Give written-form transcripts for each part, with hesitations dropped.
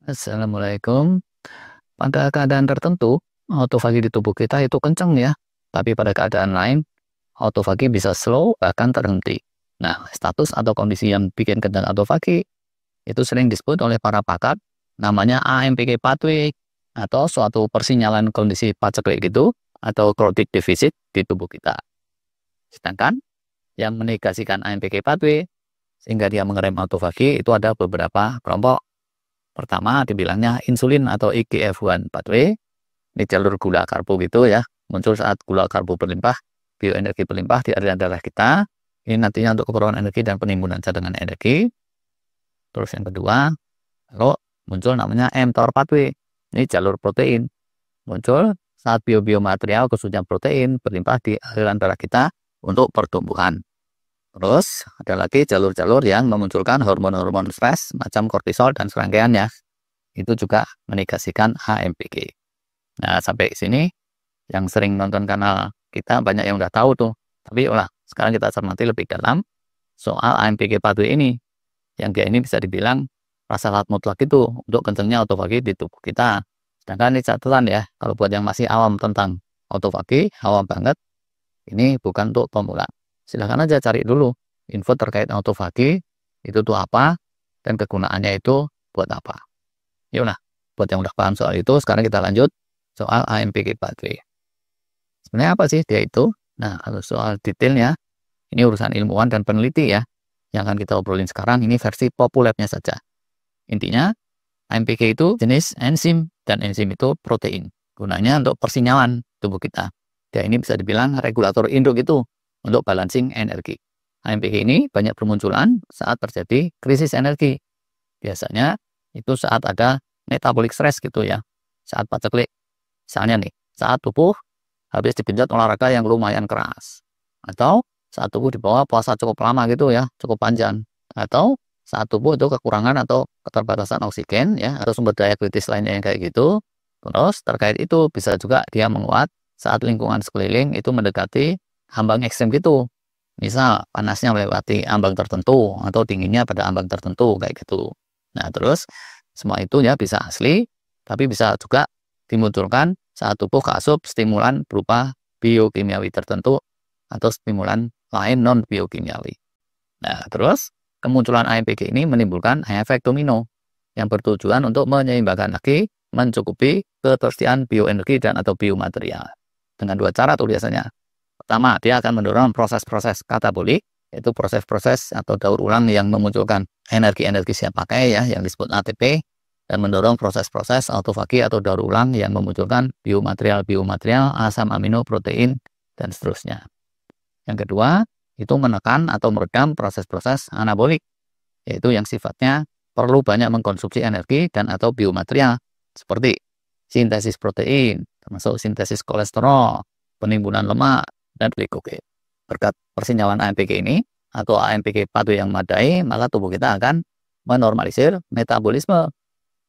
Assalamualaikum. Pada keadaan tertentu, autofagi di tubuh kita itu kenceng ya. Tapi pada keadaan lain, autofagi bisa slow bahkan terhenti. Nah, status atau kondisi yang bikin kencang autofagi itu sering disebut oleh para pakar namanya AMPK pathway atau suatu persinyalan kondisi paceklik gitu atau chronic deficit di tubuh kita. Sedangkan yang menegasikan AMPK pathway sehingga dia mengerem autofagi itu ada beberapa kelompok. Pertama dibilangnya insulin atau IGF-1 pathway. Ini jalur gula karbo gitu ya. Muncul saat gula karbo berlimpah, bioenergi berlimpah di aliran darah kita. Ini nantinya untuk keperluan energi dan penimbunan cadangan energi. Terus yang kedua, lalu muncul namanya mTOR pathway. Ini jalur protein. Muncul saat biomaterial khususnya protein berlimpah di aliran darah kita untuk pertumbuhan. Terus ada lagi jalur-jalur yang memunculkan hormon-hormon stres macam kortisol dan serangkaiannya. Itu juga menegasikan AMPK. Nah, sampai sini yang sering nonton kanal kita banyak yang udah tahu tuh. Tapi sekarang kita cermati lebih dalam soal AMPK pathway ini. Yang dia ini bisa dibilang prasyarat mutlak itu untuk kencangnya autofagi di tubuh kita. Sedangkan ini catatan ya, kalau buat yang masih awam tentang autofagi, awam banget, ini bukan untuk pemula. Silahkan aja cari dulu info terkait autofagi, itu tuh apa, dan kegunaannya itu buat apa. Yuk buat yang udah paham soal itu, sekarang kita lanjut soal AMPK pathway. Sebenarnya apa sih dia itu? Nah, kalau soal detailnya, ini urusan ilmuwan dan peneliti ya, yang akan kita obrolin sekarang, ini versi populernya saja. Intinya, AMPK itu jenis enzim, dan enzim itu protein. Gunanya untuk persinyalan tubuh kita. Dia ini bisa dibilang regulator induk itu untuk balancing energi. AMPK ini banyak bermunculan saat terjadi krisis energi. Biasanya itu saat ada metabolic stress gitu ya. Saat paceklik. Misalnya nih, saat tubuh habis digenjot olahraga yang lumayan keras. Atau saat tubuh dibawa puasa cukup lama gitu ya, cukup panjang. Atau saat tubuh itu kekurangan atau keterbatasan oksigen ya, atau sumber daya kritis lainnya yang kayak gitu. Terus terkait itu bisa juga dia menguat saat lingkungan sekeliling itu mendekati ambang ekstrem gitu. Misal panasnya melewati ambang tertentu atau dinginnya pada ambang tertentu kayak gitu. Nah, terus semua itu ya bisa asli, tapi bisa juga dimunculkan saat tubuh keasup stimulan berupa biokimiawi tertentu atau stimulan lain non biokimiawi. Nah, terus kemunculan AMPK ini menimbulkan efek domino yang bertujuan untuk menyeimbangkan lagi, mencukupi ketersediaan bioenergi dan atau biomaterial. Dengan dua cara tuh biasanya. Pertama, dia akan mendorong proses-proses katabolik, yaitu proses-proses atau daur ulang yang memunculkan energi-energi siap pakai ya, yang disebut ATP, dan mendorong proses-proses autofagi atau daur ulang yang memunculkan biomaterial, asam amino, protein, dan seterusnya. Yang kedua, itu menekan atau meredam proses-proses anabolik, yaitu yang sifatnya perlu banyak mengkonsumsi energi dan atau biomaterial, seperti sintesis protein, termasuk sintesis kolesterol, penimbunan lemak, dan glikogen. Berkat persinyalan AMPK ini atau AMPK pathway yang memadai, maka tubuh kita akan menormalisir metabolisme.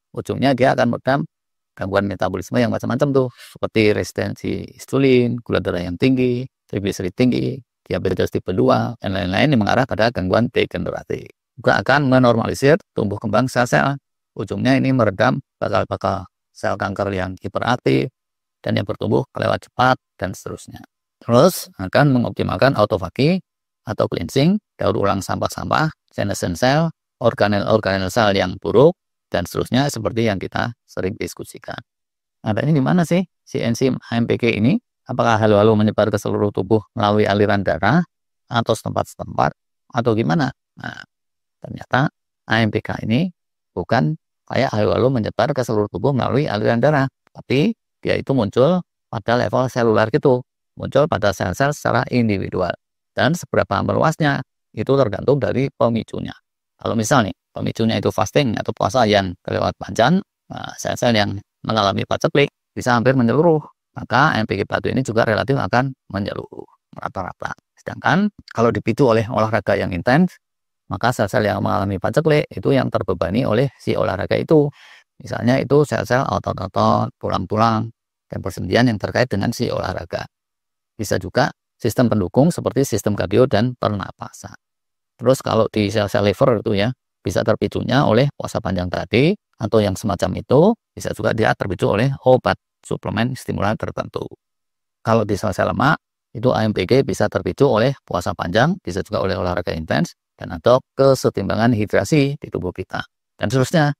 Ujungnya dia akan meredam gangguan metabolisme yang macam-macam tuh, seperti resistensi insulin, gula darah yang tinggi, trigliserid tinggi, diabetes tipe 2, dan lain-lain yang mengarah pada gangguan degeneratif. Juga akan menormalisir tumbuh kembang sel-sel. Ujungnya ini meredam bakal sel kanker yang hiperaktif dan yang bertumbuh kelewat cepat dan seterusnya. Terus akan mengoptimalkan autofagi atau cleansing, daur ulang sampah-sampah, senescent cell, organel-organel sel yang buruk, dan seterusnya seperti yang kita sering diskusikan. Nah, ini di mana sih si enzim AMPK ini? Apakah halu-halu menyebar ke seluruh tubuh melalui aliran darah atau setempat-setempat atau gimana? Nah, ternyata AMPK ini bukan kayak halu-halu menyebar ke seluruh tubuh melalui aliran darah, tapi dia itu muncul pada level seluler gitu, muncul pada sel-sel secara individual. Dan seberapa meluasnya itu tergantung dari pemicunya. Kalau misalnya pemicunya itu fasting atau puasa yang kelewat panjang, sel-sel yang mengalami paceklik bisa hampir menyeluruh. Maka AMPK pathway ini juga relatif akan menyeluruh rata-rata. Sedangkan kalau dipicu oleh olahraga yang intens, maka sel-sel yang mengalami paceklik itu yang terbebani oleh si olahraga itu. Misalnya itu sel-sel otot-otot, tulang-tulang, dan persendian yang terkait dengan si olahraga. Bisa juga sistem pendukung seperti sistem kardio dan pernapasan. Terus kalau di sel-sel liver itu ya, bisa terpicunya oleh puasa panjang tadi atau yang semacam itu, bisa juga dia terpicu oleh obat suplemen stimulan tertentu. Kalau di sel-sel lemak, itu AMPG bisa terpicu oleh puasa panjang, bisa juga oleh olahraga intens, dan atau kesetimbangan hidrasi di tubuh kita. Dan seterusnya,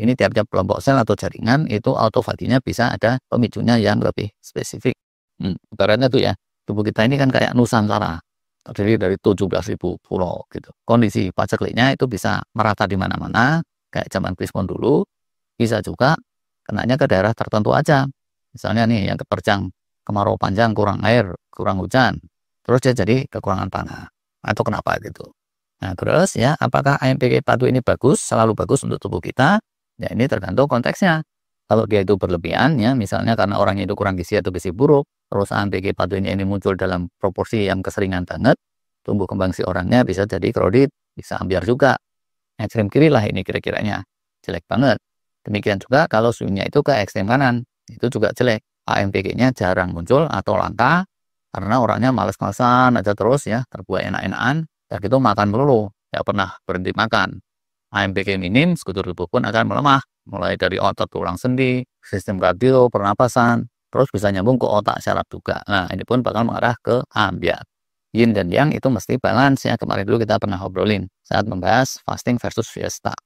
ini tiap-tiap kelompok sel atau jaringan, itu autofaginya bisa ada pemicunya yang lebih spesifik. Ibaratnya tuh ya, tubuh kita ini kan kayak Nusantara, terdiri dari 17.000 pulau gitu. Kondisi pacekliknya itu bisa merata di mana-mana, kayak zaman Krismon dulu, bisa juga kenanya ke daerah tertentu aja. Misalnya nih yang keterjang kemarau panjang, kurang air, kurang hujan, terus dia jadi kekurangan pangan atau kenapa gitu. Nah terus ya, apakah AMPK patuh ini bagus, selalu bagus untuk tubuh kita? Ya ini tergantung konteksnya. Kalau dia itu berlebihan ya, misalnya karena orangnya itu kurang gizi atau gizi buruk, terus AMPK patuh ini muncul dalam proporsi yang keseringan banget, tumbuh kembang si orangnya bisa jadi krodit, bisa ambiar juga. Ekstrem kiri lah ini kira-kiranya, jelek banget. Demikian juga kalau swingnya itu ke ekstrem kanan, itu juga jelek. AMPK-nya jarang muncul atau langka, karena orangnya males-malesan aja terus ya, terbuat enak-enakan, dan gitu makan melulu, tidak pernah berhenti makan. AMPK minim, struktur tubuh pun akan melemah, mulai dari otot tulang sendi, sistem kardio, pernapasan, terus bisa nyambung ke otak syaraf juga. Nah, ini pun bakal mengarah ke ambiar. Yin dan yang itu mesti balance ya, kemarin dulu kita pernah ngobrolin saat membahas fasting versus fiesta.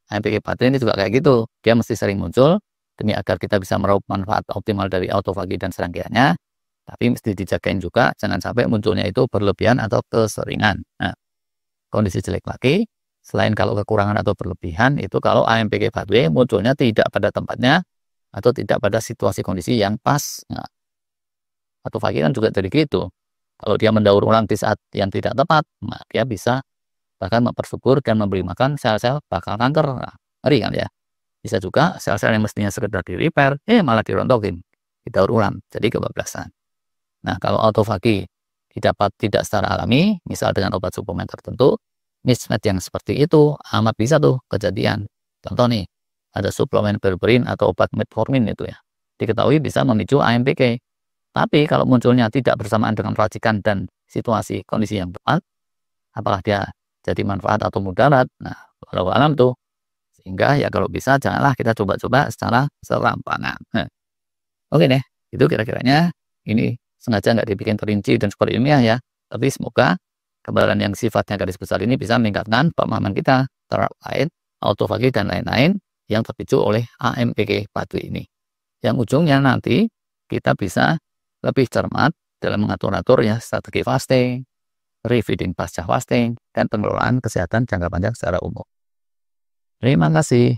AMPK patuh ini juga kayak gitu, dia mesti sering muncul, demi agar kita bisa meraup manfaat optimal dari autofagi dan serangkaiannya, tapi mesti dijagain juga, jangan sampai munculnya itu berlebihan atau keseringan. Nah, kondisi jelek lagi, selain kalau kekurangan atau berlebihan, itu kalau AMPK patuh munculnya tidak pada tempatnya, atau tidak pada situasi kondisi yang pas. Nah, autofagi kan juga dari gitu. Kalau dia mendaur ulang di saat yang tidak tepat, nah dia bisa bahkan mempersubur dan memberi makan sel-sel bakal kanker. Nah, ngeri kan ya? Bisa juga sel-sel yang mestinya sekedar di repair, malah dirontokin, didaur ulang, jadi kebablasan. Nah, kalau autofagi didapat tidak secara alami, misal dengan obat suplemen tertentu, mismatch yang seperti itu amat bisa tuh kejadian. Contoh nih, ada suplemen berberin atau obat metformin itu ya, diketahui bisa memicu AMPK. Tapi kalau munculnya tidak bersamaan dengan racikan dan situasi kondisi yang tepat, apakah dia jadi manfaat atau mudarat? Nah, walau alam tuh. Sehingga ya kalau bisa janganlah kita coba-coba secara serampangan. Oke deh, itu kira-kiranya. Ini sengaja nggak dibikin perinci dan super ilmiah ya. Tapi semoga gambaran yang sifatnya garis besar ini bisa meningkatkan pemahaman kita terkait autofagi dan lain-lain yang terpicu oleh AMPK patuh ini. Yang ujungnya nanti kita bisa lebih cermat dalam mengatur-atur ya strategi fasting, refeeding pasca fasting, dan pengelolaan kesehatan jangka panjang secara umum. Terima kasih.